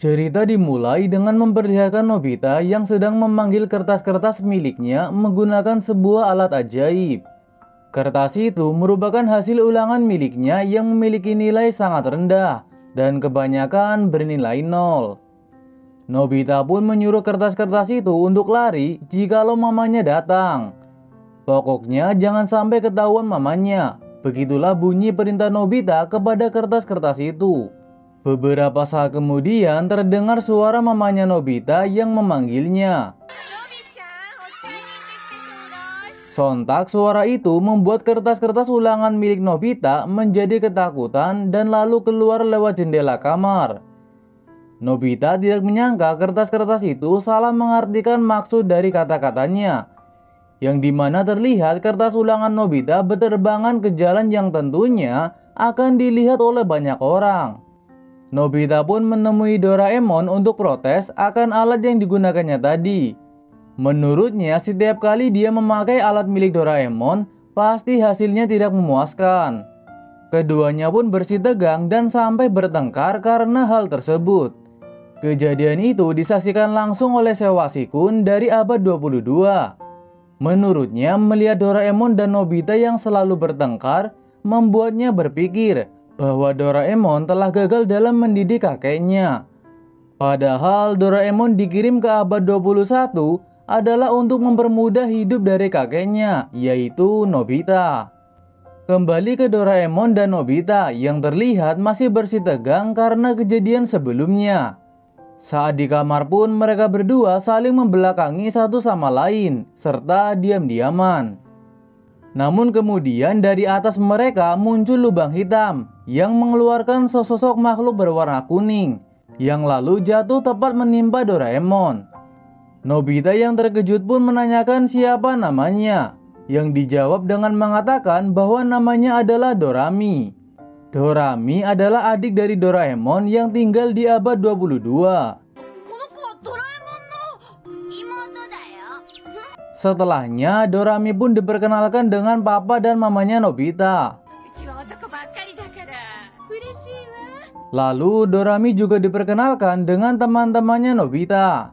Cerita dimulai dengan memperlihatkan Nobita yang sedang memanggil kertas-kertas miliknya menggunakan sebuah alat ajaib. Kertas itu merupakan hasil ulangan miliknya yang memiliki nilai sangat rendah dan kebanyakan bernilai nol. Nobita pun menyuruh kertas-kertas itu untuk lari jikalau mamanya datang. Pokoknya jangan sampai ketahuan mamanya. Begitulah bunyi perintah Nobita kepada kertas-kertas itu. Beberapa saat kemudian terdengar suara mamanya Nobita yang memanggilnya. Sontak suara itu membuat kertas-kertas ulangan milik Nobita menjadi ketakutan dan lalu keluar lewat jendela kamar. Nobita tidak menyangka kertas-kertas itu salah mengartikan maksud dari kata-katanya, yang dimana terlihat kertas ulangan Nobita berterbangan ke jalan yang tentunya akan dilihat oleh banyak orang. Nobita pun menemui Doraemon untuk protes akan alat yang digunakannya tadi. Menurutnya, setiap kali dia memakai alat milik Doraemon, pasti hasilnya tidak memuaskan. Keduanya pun bersitegang dan sampai bertengkar karena hal tersebut. Kejadian itu disaksikan langsung oleh Sewasi-kun dari abad 22. Menurutnya, melihat Doraemon dan Nobita yang selalu bertengkar, membuatnya berpikir bahwa Doraemon telah gagal dalam mendidik kakeknya. Padahal Doraemon dikirim ke abad 21 adalah untuk mempermudah hidup dari kakeknya, yaitu Nobita. Kembali ke Doraemon dan Nobita yang terlihat masih bersitegang karena kejadian sebelumnya. Saat di kamar pun mereka berdua saling membelakangi satu sama lain, serta diam-diaman. Namun kemudian dari atas mereka muncul lubang hitam yang mengeluarkan sesosok makhluk berwarna kuning yang lalu jatuh tepat menimpa Doraemon. Nobita yang terkejut pun menanyakan siapa namanya, yang dijawab dengan mengatakan bahwa namanya adalah Dorami. Dorami adalah adik dari Doraemon yang tinggal di abad 22. Setelahnya, Dorami pun diperkenalkan dengan papa dan mamanya Nobita. Lalu, Dorami juga diperkenalkan dengan teman-temannya Nobita.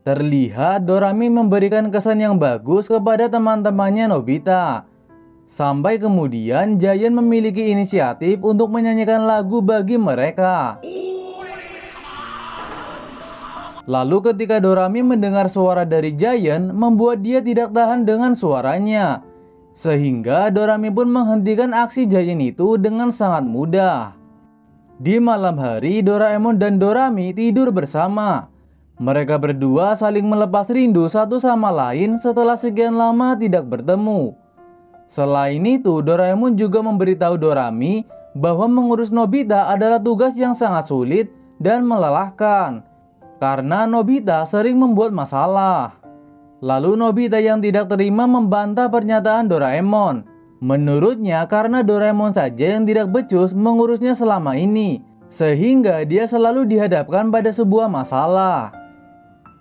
Terlihat Dorami memberikan kesan yang bagus kepada teman-temannya Nobita. Sampai kemudian Giant memiliki inisiatif untuk menyanyikan lagu bagi mereka. Lalu ketika Dorami mendengar suara dari Giant, membuat dia tidak tahan dengan suaranya. Sehingga Dorami pun menghentikan aksi Giant itu dengan sangat mudah. Di malam hari, Doraemon dan Dorami tidur bersama. Mereka berdua saling melepas rindu satu sama lain setelah sekian lama tidak bertemu. Selain itu, Doraemon juga memberitahu Dorami bahwa mengurus Nobita adalah tugas yang sangat sulit dan melelahkan. Karena Nobita sering membuat masalah. Lalu Nobita yang tidak terima membantah pernyataan Doraemon. Menurutnya karena Doraemon saja yang tidak becus mengurusnya selama ini, sehingga dia selalu dihadapkan pada sebuah masalah.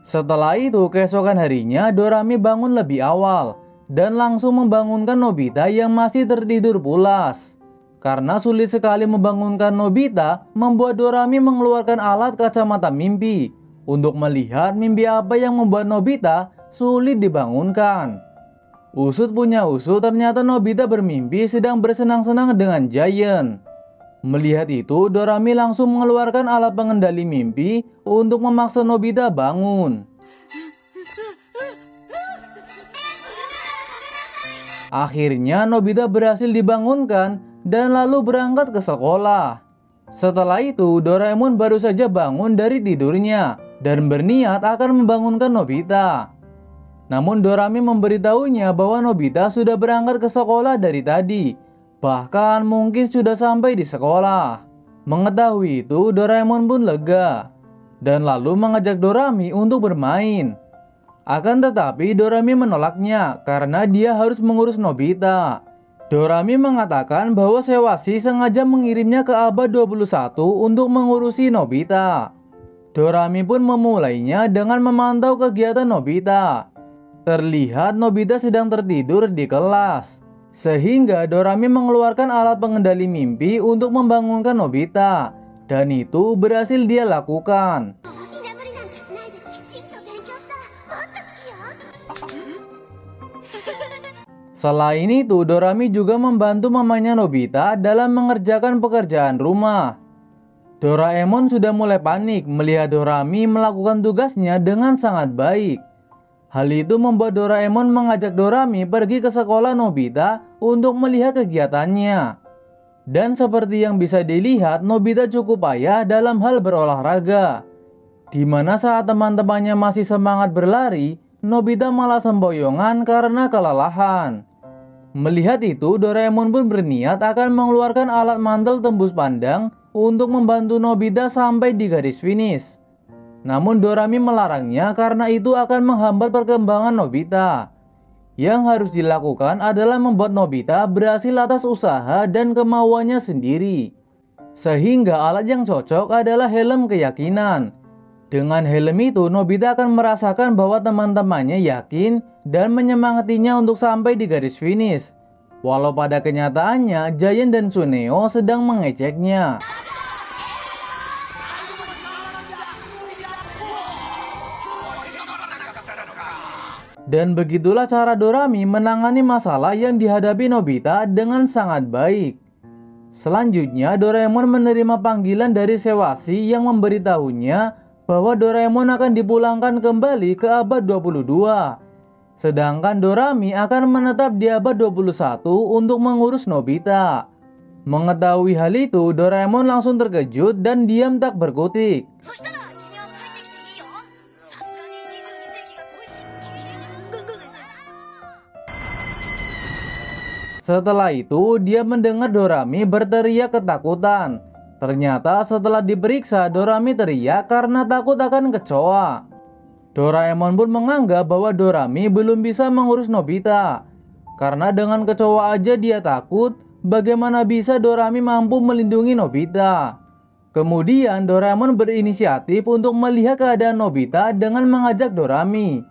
Setelah itu keesokan harinya Dorami bangun lebih awal dan langsung membangunkan Nobita yang masih tertidur pulas. Karena sulit sekali membangunkan Nobita, membuat Dorami mengeluarkan alat kacamata mimpi untuk melihat mimpi apa yang membuat Nobita sulit dibangunkan. Usut punya usut, ternyata Nobita bermimpi sedang bersenang-senang dengan Giant. Melihat itu, Dorami langsung mengeluarkan alat pengendali mimpi untuk memaksa Nobita bangun. Akhirnya Nobita berhasil dibangunkan dan lalu berangkat ke sekolah. Setelah itu, Doraemon baru saja bangun dari tidurnya dan berniat akan membangunkan Nobita. Namun Dorami memberitahunya bahwa Nobita sudah berangkat ke sekolah dari tadi. Bahkan mungkin sudah sampai di sekolah. Mengetahui itu, Doraemon pun lega dan lalu mengajak Dorami untuk bermain. Akan tetapi Dorami menolaknya karena dia harus mengurus Nobita. Dorami mengatakan bahwa Sewasi sengaja mengirimnya ke abad 21 untuk mengurusi Nobita. Dorami pun memulainya dengan memantau kegiatan Nobita. Terlihat Nobita sedang tertidur di kelas. Sehingga Dorami mengeluarkan alat pengendali mimpi untuk membangunkan Nobita. Dan itu berhasil dia lakukan. Selain itu, Dorami juga membantu mamanya Nobita dalam mengerjakan pekerjaan rumah. Doraemon sudah mulai panik melihat Dorami melakukan tugasnya dengan sangat baik. Hal itu membuat Doraemon mengajak Dorami pergi ke sekolah Nobita untuk melihat kegiatannya. Dan seperti yang bisa dilihat, Nobita cukup payah dalam hal berolahraga. Di mana saat teman-temannya masih semangat berlari, Nobita malah semboyongan karena kelelahan. Melihat itu, Doraemon pun berniat akan mengeluarkan alat mantel tembus pandang untuk membantu Nobita sampai di garis finish. Namun Dorami melarangnya karena itu akan menghambat perkembangan Nobita. Yang harus dilakukan adalah membuat Nobita berhasil atas usaha dan kemauannya sendiri. Sehingga alat yang cocok adalah helm keyakinan. Dengan helm itu, Nobita akan merasakan bahwa teman-temannya yakin dan menyemangatinya untuk sampai di garis finish. Walau pada kenyataannya, Giant dan Tsuneo sedang mengejeknya. Dan begitulah cara Dorami menangani masalah yang dihadapi Nobita dengan sangat baik. Selanjutnya, Doraemon menerima panggilan dari Sewasi yang memberitahunya bahwa Doraemon akan dipulangkan kembali ke abad 22. Sedangkan Dorami akan menetap di abad 21 untuk mengurus Nobita. Mengetahui hal itu, Doraemon langsung terkejut dan diam tak berkutik. Setelah itu, dia mendengar Dorami berteriak ketakutan. Ternyata setelah diperiksa, Dorami teriak karena takut akan kecoa. Doraemon pun menganggap bahwa Dorami belum bisa mengurus Nobita. Karena dengan kecoa aja dia takut, bagaimana bisa Dorami mampu melindungi Nobita? Kemudian Doraemon berinisiatif untuk melihat keadaan Nobita dengan mengajak Dorami.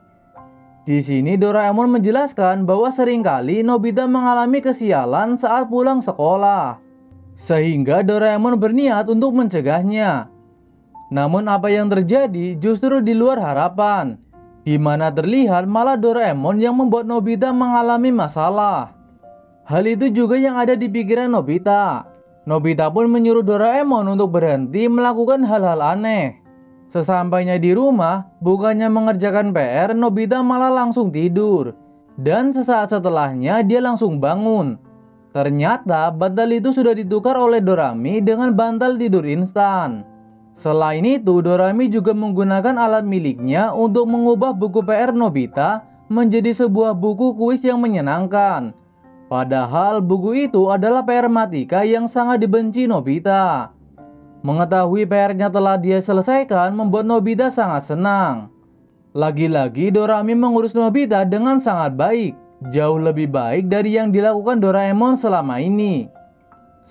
Di sini Doraemon menjelaskan bahwa seringkali Nobita mengalami kesialan saat pulang sekolah. Sehingga Doraemon berniat untuk mencegahnya. Namun apa yang terjadi justru di luar harapan, di mana terlihat malah Doraemon yang membuat Nobita mengalami masalah. Hal itu juga yang ada di pikiran Nobita. Nobita pun menyuruh Doraemon untuk berhenti melakukan hal-hal aneh. Sesampainya di rumah, bukannya mengerjakan PR, Nobita malah langsung tidur. Dan sesaat setelahnya dia langsung bangun. Ternyata bantal itu sudah ditukar oleh Dorami dengan bantal tidur instan. Selain itu, Dorami juga menggunakan alat miliknya untuk mengubah buku PR Nobita menjadi sebuah buku kuis yang menyenangkan. Padahal buku itu adalah PR Matika yang sangat dibenci Nobita. Mengetahui PR-nya telah dia selesaikan membuat Nobita sangat senang. Lagi-lagi Dorami mengurus Nobita dengan sangat baik. Jauh lebih baik dari yang dilakukan Doraemon selama ini.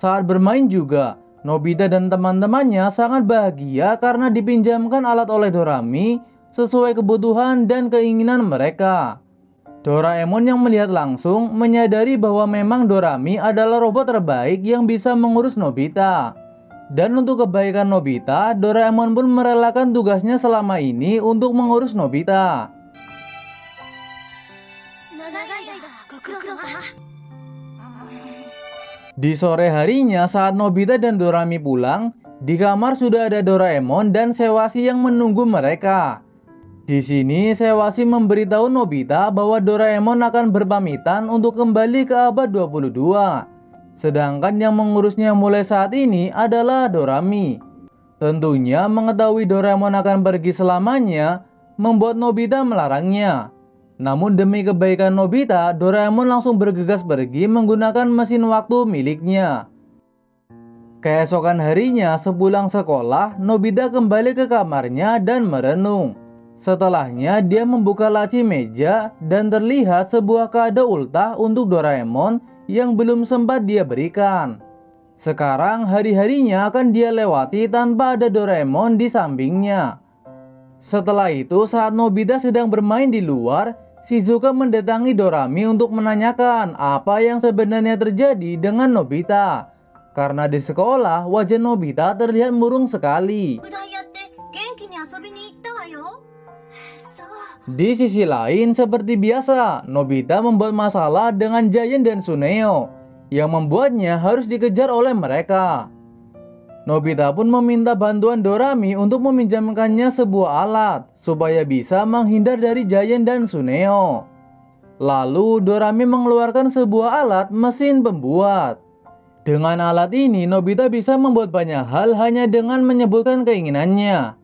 Saat bermain juga, Nobita dan teman-temannya sangat bahagia karena dipinjamkan alat oleh Dorami sesuai kebutuhan dan keinginan mereka. Doraemon yang melihat langsung menyadari bahwa memang Dorami adalah robot terbaik yang bisa mengurus Nobita. Dan untuk kebaikan Nobita, Doraemon pun merelakan tugasnya selama ini untuk mengurus Nobita. Di sore harinya saat Nobita dan Dorami pulang, di kamar sudah ada Doraemon dan Sewasi yang menunggu mereka. Di sini Sewasi memberitahu Nobita bahwa Doraemon akan berpamitan untuk kembali ke abad 22. Sedangkan yang mengurusnya mulai saat ini adalah Dorami. Tentunya mengetahui Doraemon akan pergi selamanya, membuat Nobita melarangnya. Namun demi kebaikan Nobita, Doraemon langsung bergegas pergi menggunakan mesin waktu miliknya. Keesokan harinya sepulang sekolah, Nobita kembali ke kamarnya dan merenung. Setelahnya dia membuka laci meja dan terlihat sebuah kado ultah untuk Doraemon yang belum sempat dia berikan. Sekarang hari-harinya akan dia lewati tanpa ada Doraemon di sampingnya. Setelah itu saat Nobita sedang bermain di luar, Shizuka mendatangi Dorami untuk menanyakan apa yang sebenarnya terjadi dengan Nobita. Karena di sekolah wajah Nobita terlihat murung sekali. 宿題やって元気に遊びに行ったわよ。そう。 Di sisi lain, seperti biasa, Nobita membuat masalah dengan Giant dan Suneo, yang membuatnya harus dikejar oleh mereka. Nobita pun meminta bantuan Dorami untuk meminjamkannya sebuah alat, supaya bisa menghindar dari Giant dan Suneo. Lalu Dorami mengeluarkan sebuah alat mesin pembuat. Dengan alat ini, Nobita bisa membuat banyak hal hanya dengan menyebutkan keinginannya.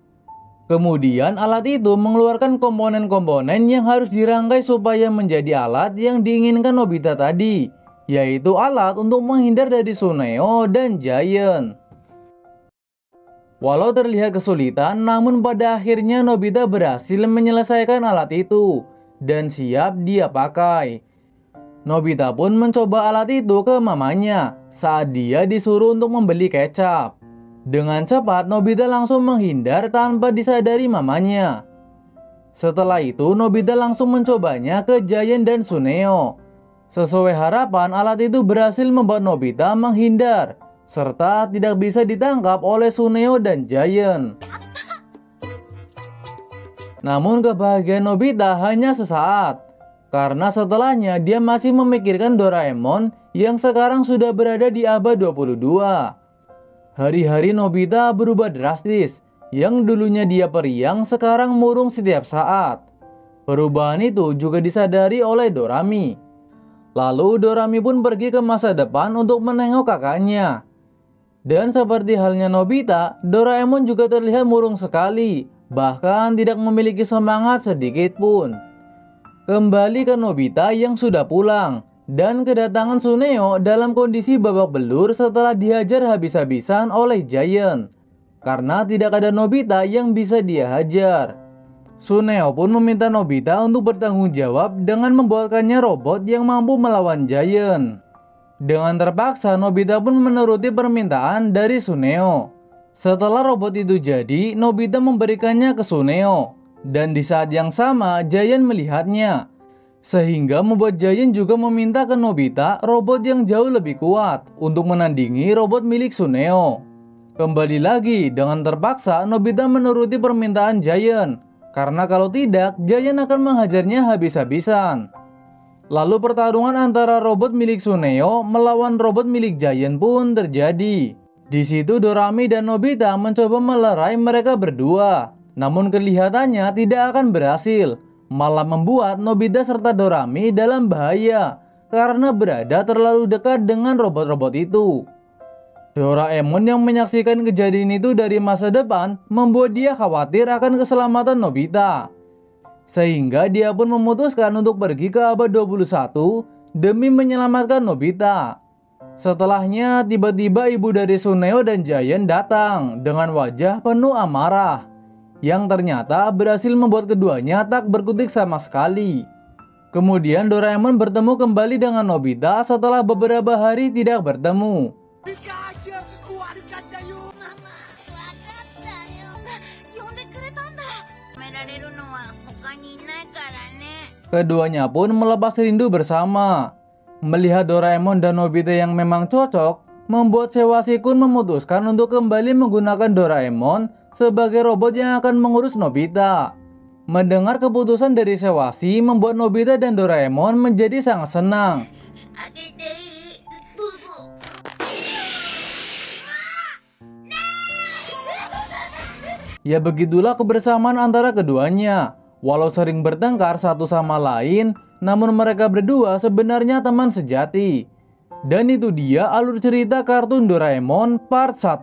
Kemudian alat itu mengeluarkan komponen-komponen yang harus dirangkai supaya menjadi alat yang diinginkan Nobita tadi, yaitu alat untuk menghindar dari Suneo dan Giant. Walau terlihat kesulitan, namun pada akhirnya Nobita berhasil menyelesaikan alat itu dan siap dia pakai. Nobita pun mencoba alat itu ke mamanya saat dia disuruh untuk membeli kecap. Dengan cepat, Nobita langsung menghindar tanpa disadari mamanya. Setelah itu, Nobita langsung mencobanya ke Giant dan Suneo. Sesuai harapan, alat itu berhasil membuat Nobita menghindar, serta tidak bisa ditangkap oleh Suneo dan Giant. Namun kebahagiaan Nobita hanya sesaat, karena setelahnya dia masih memikirkan Doraemon yang sekarang sudah berada di abad 22. Hari-hari Nobita berubah drastis, yang dulunya dia periang sekarang murung setiap saat. Perubahan itu juga disadari oleh Dorami. Lalu Dorami pun pergi ke masa depan untuk menengok kakaknya. Dan seperti halnya Nobita, Doraemon juga terlihat murung sekali, bahkan tidak memiliki semangat sedikit pun. Kembali ke Nobita yang sudah pulang, dan kedatangan Suneo dalam kondisi babak belur setelah dihajar habis-habisan oleh Giant. Karena tidak ada Nobita yang bisa dia hajar. Suneo pun meminta Nobita untuk bertanggung jawab dengan membuatkannya robot yang mampu melawan Giant. Dengan terpaksa, Nobita pun menuruti permintaan dari Suneo. Setelah robot itu jadi, Nobita memberikannya ke Suneo. Dan di saat yang sama, Giant melihatnya. Sehingga membuat Giant juga meminta ke Nobita robot yang jauh lebih kuat untuk menandingi robot milik Suneo. Kembali lagi, dengan terpaksa Nobita menuruti permintaan Giant. Karena kalau tidak, Giant akan menghajarnya habis-habisan. Lalu pertarungan antara robot milik Suneo melawan robot milik Giant pun terjadi. Di situ Dorami dan Nobita mencoba melerai mereka berdua. Namun kelihatannya tidak akan berhasil, malah membuat Nobita serta Dorami dalam bahaya karena berada terlalu dekat dengan robot-robot itu. Doraemon yang menyaksikan kejadian itu dari masa depan membuat dia khawatir akan keselamatan Nobita. Sehingga dia pun memutuskan untuk pergi ke abad 21 demi menyelamatkan Nobita. Setelahnya tiba-tiba ibu dari Suneo dan Giant datang dengan wajah penuh amarah, yang ternyata berhasil membuat keduanya tak berkutik sama sekali. Kemudian Doraemon bertemu kembali dengan Nobita setelah beberapa hari tidak bertemu. Keduanya pun melepas rindu bersama. Melihat Doraemon dan Nobita yang memang cocok, membuat Sewasi-kun memutuskan untuk kembali menggunakan Doraemon sebagai robot yang akan mengurus Nobita. Mendengar keputusan dari Sewasi membuat Nobita dan Doraemon menjadi sangat senang. Ya begitulah kebersamaan antara keduanya. Walau sering bertengkar satu sama lain, namun mereka berdua sebenarnya teman sejati. Dan itu dia alur cerita kartun Doraemon part 1.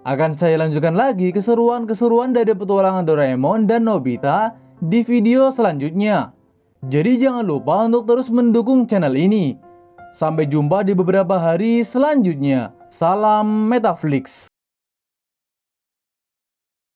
Akan saya lanjutkan lagi keseruan-keseruan dari petualangan Doraemon dan Nobita di video selanjutnya. Jadi jangan lupa untuk terus mendukung channel ini. Sampai jumpa di beberapa hari selanjutnya. Salam Metaflix.